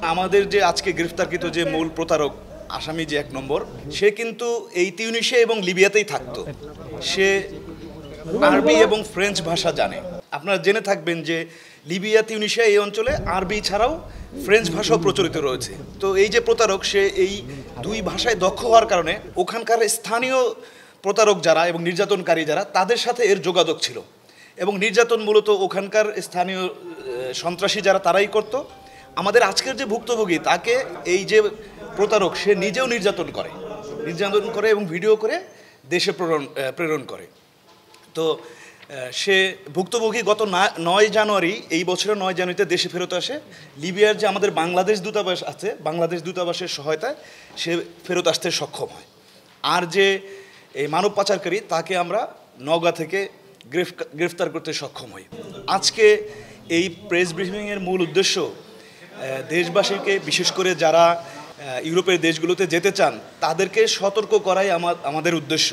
আমাদের যে আজকে গ্রেফতারকৃত যে মূল প্রতারক আসামি যে ১ নম্বর, সে কিন্তু এই তিউনিসিয়া এবং লিবিয়াতেই থাকতো। সে আরবি এবং ফ্রেঞ্চ ভাষা জানে। আপনারা জেনে থাকবেন যে লিবিয়া, তিউনিসিয়া এই অঞ্চলে আরবি ছাড়াও ফ্রেঞ্চ ভাষাও প্রচলিত রয়েছে। তো এই যে প্রতারক, সে এই দুই ভাষায় দক্ষ হওয়ার কারণে ওখানকার স্থানীয় প্রতারক যারা এবং নির্যাতনকারী যারা, তাদের সাথে এর যোগাযোগ ছিল এবং নির্যাতন মূলত ওখানকার স্থানীয় সন্ত্রাসী যারা তারাই করত। আমাদের আজকের যে ভুক্তভোগী, তাকে এই যে প্রতারক, সে নিজেও নির্যাতন করে এবং ভিডিও করে দেশে প্রেরণ করে। তো সে ভুক্তভোগী গত ৯ জানুয়ারি, এই বছরের ৯ জানুয়ারিতে দেশে ফেরত আসে। লিবিয়ার যে আমাদের বাংলাদেশ দূতাবাস আছে, বাংলাদেশ দূতাবাসের সহায়তায় সে ফেরত আসতে সক্ষম হয়। আর যে এই মানব পাচারকারী, তাকে আমরা নওগাঁ থেকে গ্রেফতার করতে সক্ষম হই। আজকে এই প্রেস ব্রিফিংয়ের মূল উদ্দেশ্য দেশবাসীকে, বিশেষ করে যারা ইউরোপের দেশগুলোতে যেতে চান, তাদেরকে সতর্ক করাই আমাদের উদ্দেশ্য।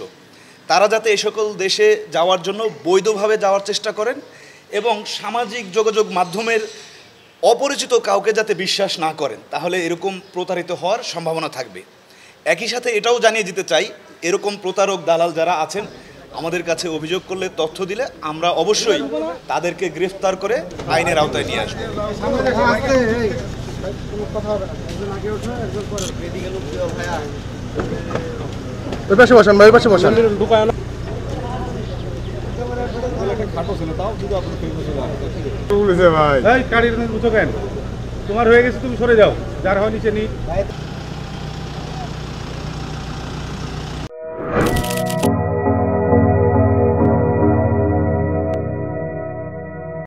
তারা যাতে এই সকল দেশে যাওয়ার জন্য বৈধভাবে যাওয়ার চেষ্টা করেন এবং সামাজিক যোগাযোগ মাধ্যমের অপরিচিত কাউকে যাতে বিশ্বাস না করেন, তাহলে এরকম প্রতারিত হওয়ার সম্ভাবনা থাকবে। একই সাথে এটাও জানিয়ে দিতে চাই, এরকম প্রতারক দালাল যারা আছেন, আমাদের কাছে অভিযোগ করলে, তথ্য দিলে আমরা অবশ্যই তাদেরকে গ্রেফতার করে আইনের আওতায় নিয়ে আসবো। তোমার হয়ে গেছে, তুমি সরে যাও, যার হয় নিচে নি।